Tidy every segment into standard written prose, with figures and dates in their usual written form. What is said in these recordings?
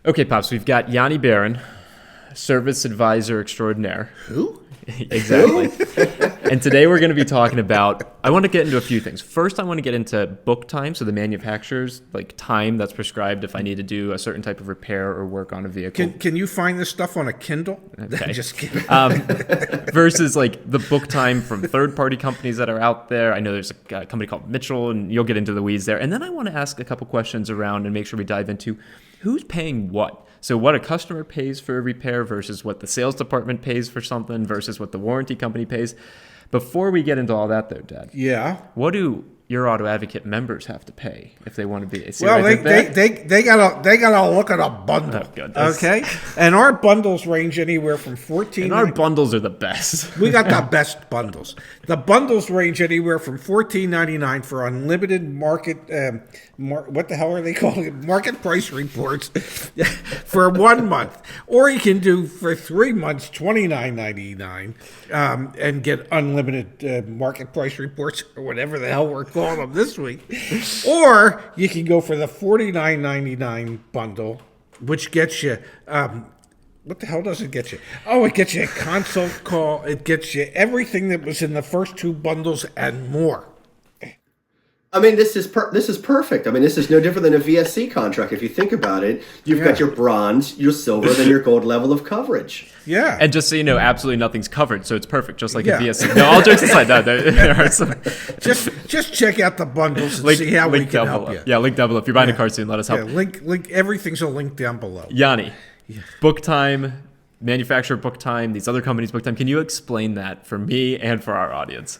Okay, Pops, we've got Yoni Barron, service advisor extraordinaire. Who? Exactly. And today we're going to be talking about, I want to get into a few things. First, I want to get into book time, so the manufacturer's like time that's prescribed if I need to do a certain type of repair or work on a vehicle. Can you find this stuff on a Kindle? Okay. Just kidding. Versus like the book time from third-party companies that are out there. I know there's a company called Mitchell, and you'll get into the weeds there. And then I want to ask a couple questions around and make sure we dive into who's paying what. So what a customer pays for a repair versus what the sales department pays for something versus what the warranty company pays. Before we get into all that, though, Dad. Yeah. What do your Auto Advocate members have to pay if they want to be? Well, they gotta look at a bundle. Oh, goodness. Okay, and our bundles range anywhere from 14. And our bundles are the best. We got the best bundles. The bundles range anywhere from $14.99 for unlimited market. What the hell are they calling it? Market price reports for 1 month, or you can do for 3 months $29.99 and get unlimited market price reports or whatever the hell we're calling them this week. Or you can go for the $49.99 bundle, which gets you. What the hell does it get you? Oh, it gets you a consult call. It gets you everything that was in the first two bundles and more. I mean, this is perfect. I mean, this is no different than a VSC contract. If you think about it, you've got your bronze, your silver, then your gold level of coverage. Yeah. And just so you know, absolutely nothing's covered, so it's perfect, just like a VSC. No, all jokes aside, there are some. Just check out the bundles and see how we can help you. Yeah, link down below. If you're buying a car soon, let us help. Yeah, link. Everything's a link down below. Yanni, book time, manufacturer book time, these other companies book time. Can you explain that for me and for our audience?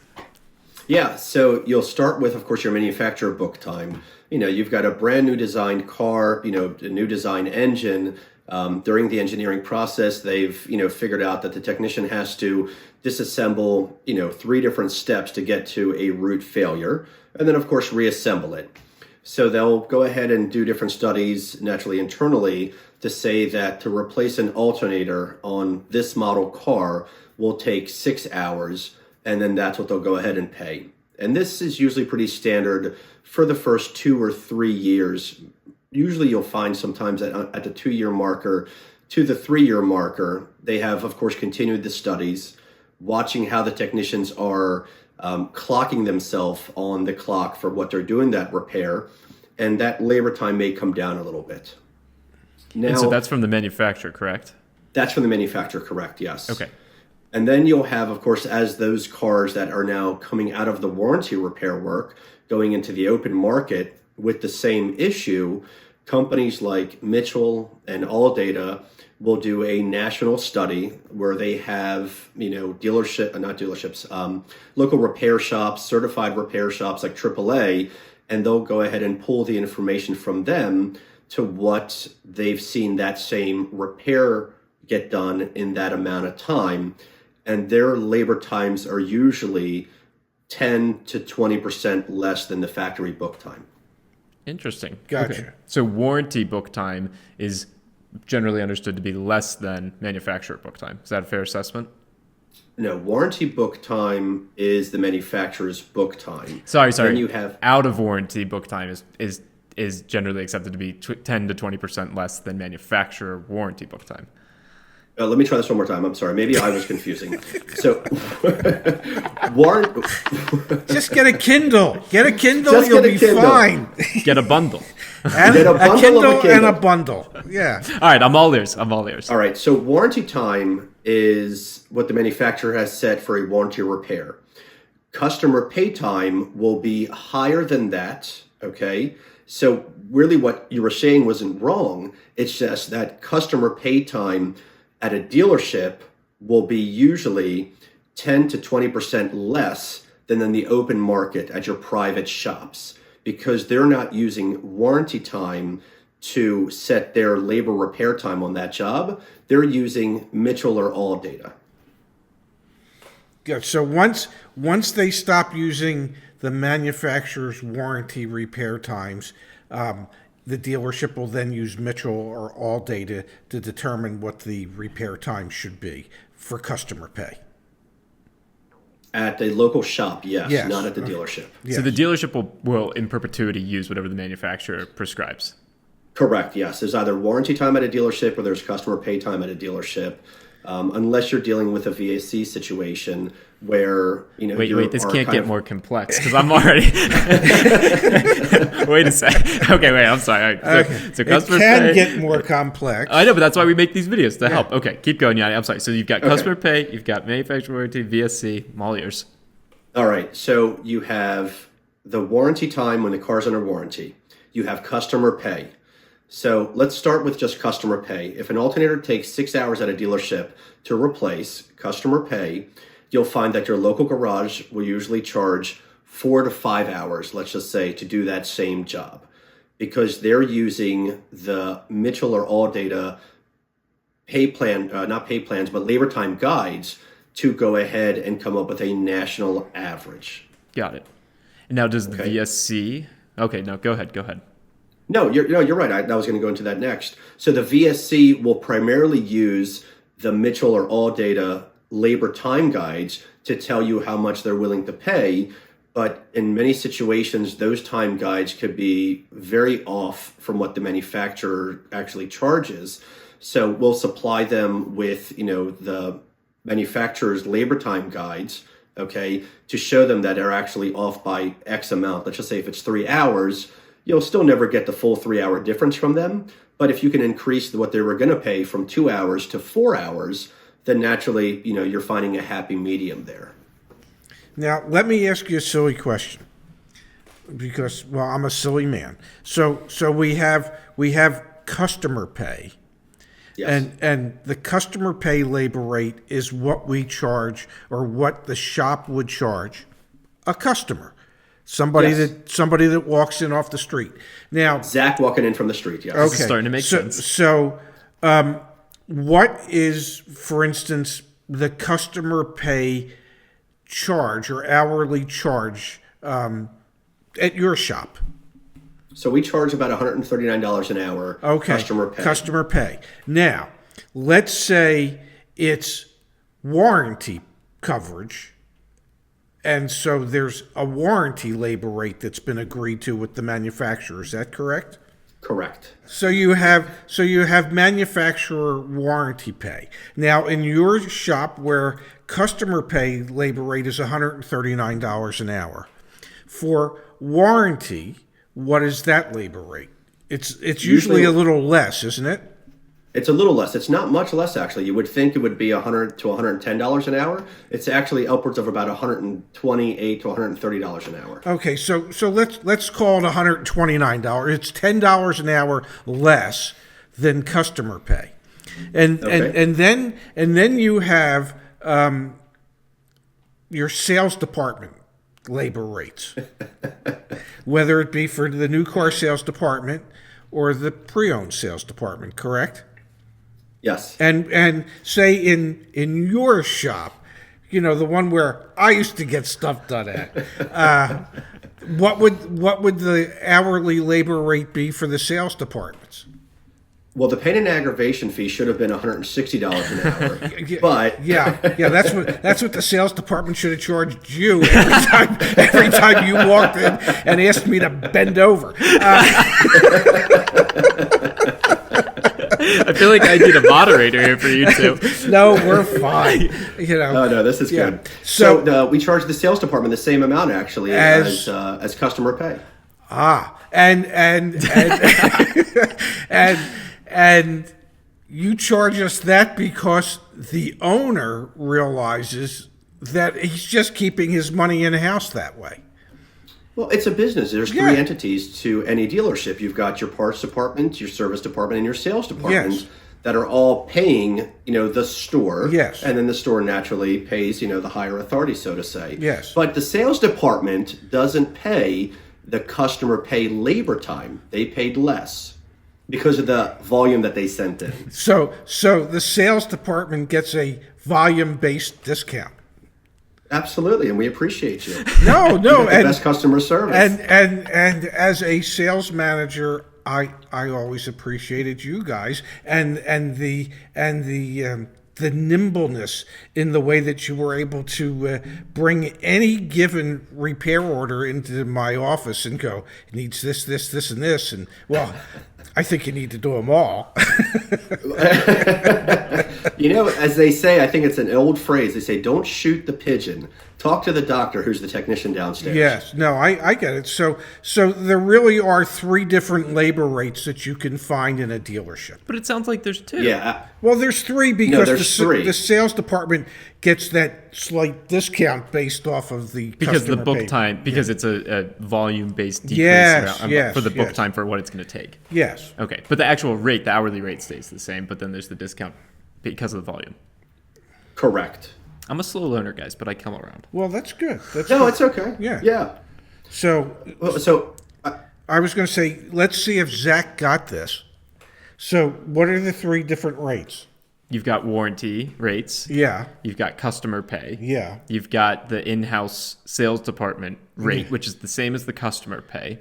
Yeah, so you'll start with, of course, your manufacturer book time. You've got a brand new designed car, a new design engine. During the engineering process, they've, figured out that the technician has to disassemble, 3 different steps to get to a root failure, and then, of course, reassemble it. So they'll go ahead and do different studies naturally internally to say that to replace an alternator on this model car will take 6 hours, and then that's what they'll go ahead and pay. And this is usually pretty standard for the first 2 or 3 years. Usually you'll find sometimes at the 2-year marker to the 3-year marker, they have, of course, continued the studies, watching how the technicians are clocking themselves on the clock for what they're doing that repair, and that labor time may come down a little bit. Now, and so that's from the manufacturer, correct? That's from the manufacturer, correct, yes. Okay. And then you'll have, of course, as those cars that are now coming out of the warranty repair work, going into the open market with the same issue, companies like Mitchell and AllData will do a national study where they have, local repair shops, certified repair shops like AAA, and they'll go ahead and pull the information from them to what they've seen that same repair get done in that amount of time. And their labor times are usually 10 to 20% less than the factory book time. Interesting. Gotcha. Okay. So warranty book time is generally understood to be less than manufacturer book time. Is that a fair assessment? No, warranty book time is the manufacturer's book time. Sorry. Then you have out of warranty book time is generally accepted to be 10 to 20% less than manufacturer warranty book time. Let me try this one more time. I'm sorry. Maybe I was confusing. So, just get a Kindle. Get a Kindle. You'll be fine. Get a bundle. And get a Kindle and a bundle. Yeah. All right. I'm all ears. All right. So warranty time is what the manufacturer has set for a warranty repair. Customer pay time will be higher than that. Okay. So really what you were saying wasn't wrong. It's just that customer pay time at a dealership will be usually 10 to 20% less than in the open market at your private shops, because they're not using warranty time to set their labor repair time on that job. They're using Mitchell or AllData. Good. So once they stop using the manufacturer's warranty repair times, the dealership will then use Mitchell or AllData to determine what the repair time should be for customer pay. At the local shop, yes. Not at the dealership. Yes. So the dealership will in perpetuity use whatever the manufacturer prescribes. Correct. Yes, there's either warranty time at a dealership or there's customer pay time at a dealership, unless you're dealing with a VAC situation where Wait, this can't get more complex because I'm already. Wait a sec. Okay, wait. I'm sorry. All right. So It customer can pay. get more complex. I know, but that's why we make these videos to help. Okay, keep going, Yoni. I'm sorry. So you've got customer pay, you've got manufacturer warranty, VSC, I'm all ears. All right. So you have the warranty time when the car's under warranty. You have customer pay. So let's start with just customer pay. If an alternator takes 6 hours at a dealership to replace customer pay, you'll find that your local garage will usually charge 4 to 5 hours, let's just say, to do that same job, because they're using the Mitchell or ALLDATA pay plan, not pay plans, but labor time guides to go ahead and come up with a national average. Got it. And now does the VSC? Okay, no, go ahead. No, you're right. I was going to go into that next. So the VSC will primarily use the Mitchell or ALLDATA labor time guides to tell you how much they're willing to pay. But in many situations, those time guides could be very off from what the manufacturer actually charges. So we'll supply them with, the manufacturer's labor time guides, okay, to show them that they're actually off by X amount. Let's just say if it's 3 hours, you'll still never get the full 3 hour difference from them. But if you can increase what they were going to pay from 2 hours to 4 hours, then naturally, you're finding a happy medium there. Now, let me ask you a silly question, because, well, I'm a silly man. So we have customer pay, Yes. and the customer pay labor rate is what we charge, or what the shop would charge a customer, somebody Yes. that walks in off the street. Now, Zach walking in from the street, yes. This is starting to make sense. So, what is, for instance, the customer pay charge or hourly charge at your shop? So we charge about $139 an hour customer pay. Now, let's say it's warranty coverage, and so there's a warranty labor rate that's been agreed to with the manufacturer. Is that correct? Correct. So you have manufacturer warranty pay. Now, in your shop, where customer pay labor rate is $139 an hour, for warranty, what is that labor rate? It's usually a little less, isn't it? It's a little less. It's not much less, actually. You would think it would be $100 to $110 an hour. It's actually upwards of about $128 to $130 an hour. Okay, so let's call it $129. It's $10 an hour less than customer pay, and then you have your sales department labor rates, whether it be for the new car sales department or the pre-owned sales department. Correct? Yes. And say in your shop, the one where I used to get stuff done at, what would the hourly labor rate be for the sales departments? Well, the pain and aggravation fee should have been $160 an hour, but yeah, that's what the sales department should have charged you every time you walked in and asked me to bend over. I feel like I need a moderator here for you two. No, we're fine. Oh no, this is good. So we charge the sales department the same amount actually as customer pay. And you charge us that because the owner realizes that he's just keeping his money in house that way. Well, it's a business. There's three entities to any dealership. You've got your parts department, your service department, and your sales department that are all paying, the store. Yes. And then the store naturally pays, the higher authority, so to say. Yes. But the sales department doesn't pay the customer pay labor time. They paid less because of the volume that they sent in. So the sales department gets a volume-based discount. Absolutely, and we appreciate you. No, You have the best customer service. And as a sales manager, I always appreciated you guys and the the nimbleness in the way that you were able to bring any given repair order into my office and go, it needs this, this, this, and this. And, well, I think you need to do them all. As they say, I think it's an old phrase. They say, don't shoot the pigeon. Talk to the doctor who's the technician downstairs. Yes. No, I get it. So there really are 3 different labor rates that you can find in a dealership. But it sounds like there's 2. Yeah. Well, there's 3 because there's 3. The sales department gets that slight discount based off of the Because the customer book pay. time, because it's a volume-based decrease Yes, for the book yes. time for what it's going to take. Yes. Okay, but the actual rate, the hourly rate stays the same, but then there's the discount because of the volume. Correct. I'm a slow learner, guys, but I come around. Well, that's good. No, it's okay. Yeah. Yeah. So So I was going to say, let's see if Zach got this. So what are the 3 different rates? You've got warranty rates. Yeah. You've got customer pay. Yeah. You've got the in-house sales department rate, which is the same as the customer pay.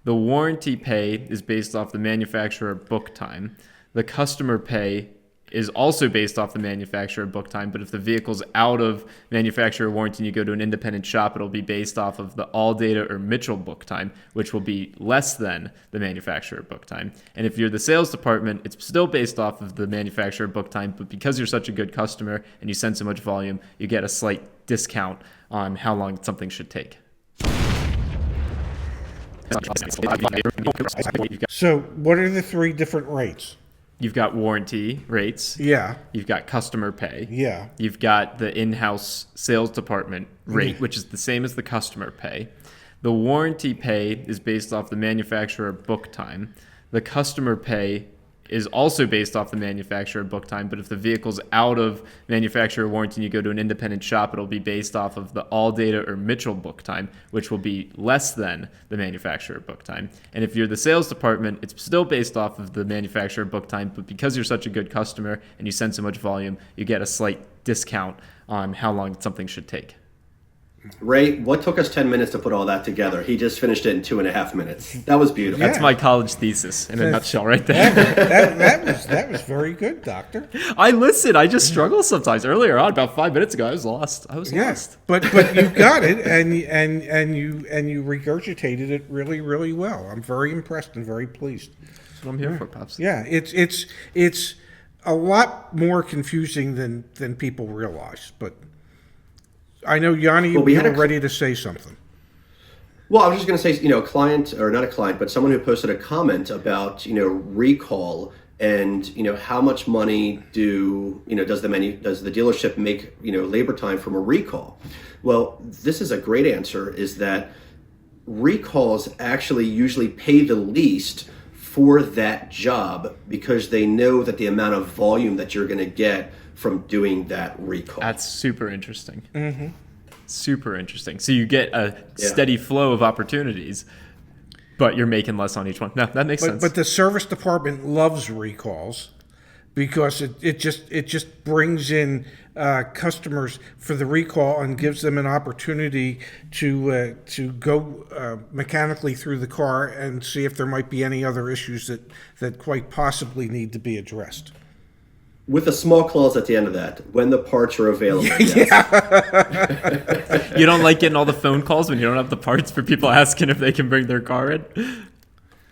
The warranty pay is based off the manufacturer book time. The customer pay is also based off the manufacturer book time, but if the vehicle's out of manufacturer warranty and you go to an independent shop, it'll be based off of the ALLDATA or Mitchell book time, which will be less than the manufacturer book time. And if you're the sales department, it's still based off of the manufacturer book time, but because you're such a good customer and you send so much volume, you get a slight discount on how long something should take. So what are the 3 different rates? You've got warranty rates. Yeah. You've got customer pay. Yeah. You've got the in-house sales department rate, which is the same as the customer pay. The warranty pay is based off the manufacturer book time. The customer pay is also based off the manufacturer book time, but if the vehicle's out of manufacturer warranty and you go to an independent shop, it'll be based off of the ALLDATA or Mitchell book time, which will be less than the manufacturer book time. And if you're the sales department, it's still based off of the manufacturer book time, but because you're such a good customer and you send so much volume, you get a slight discount on how long something should take. Ray, what took us 10 minutes to put all that together? He just finished it in 2.5 minutes. That was beautiful. That's my college thesis in a nutshell right there. That was very good, Doctor. I listen. I just struggle sometimes. Earlier on, about 5 minutes ago, I was lost. Yes, but you got it, and you regurgitated it really, really well. I'm very impressed and very pleased. That's what I'm here for, Pops. Yeah, it's a lot more confusing than people realize, but I know, Yoni, you were ready to say something. Well, I was just going to say, a client, or not a client, but someone who posted a comment about, recall and, how much money does the dealership make, labor time from a recall? Well, this is a great answer, is that recalls actually usually pay the least for that job because they know that the amount of volume that you're going to get from doing that recall. That's super interesting. Mm-hmm. Super interesting. So you get a steady flow of opportunities, but you're making less on each one. No, that makes sense. But the service department loves recalls because it just brings in customers for the recall and gives them an opportunity to go mechanically through the car and see if there might be any other issues that quite possibly need to be addressed. With a small clause at the end of that, when the parts are available. Yes. You don't like getting all the phone calls when you don't have the parts for people asking if they can bring their car in?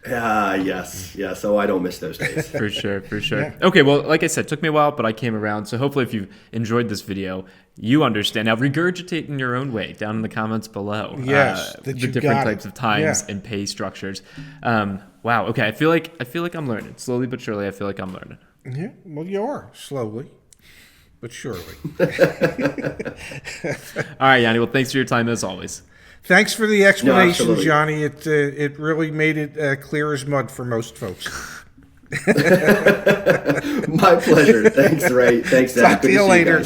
Yes. Oh, I don't miss those days. For sure. Yeah. Okay, well, like I said, it took me a while, but I came around. So hopefully if you've enjoyed this video, you understand. Now, regurgitate in your own way down in the comments below. Yes, the different types of times and pay structures. Wow, okay, I feel like I'm learning. Slowly but surely, I feel like I'm learning. Yeah, well, you are, slowly but surely. All right, Yanni, well, thanks for your time as always. Thanks for the explanation, No, Johnny. It really made it clear as mud for most folks. My pleasure. Thanks, Ray. Thanks, Zach. Talk to you later.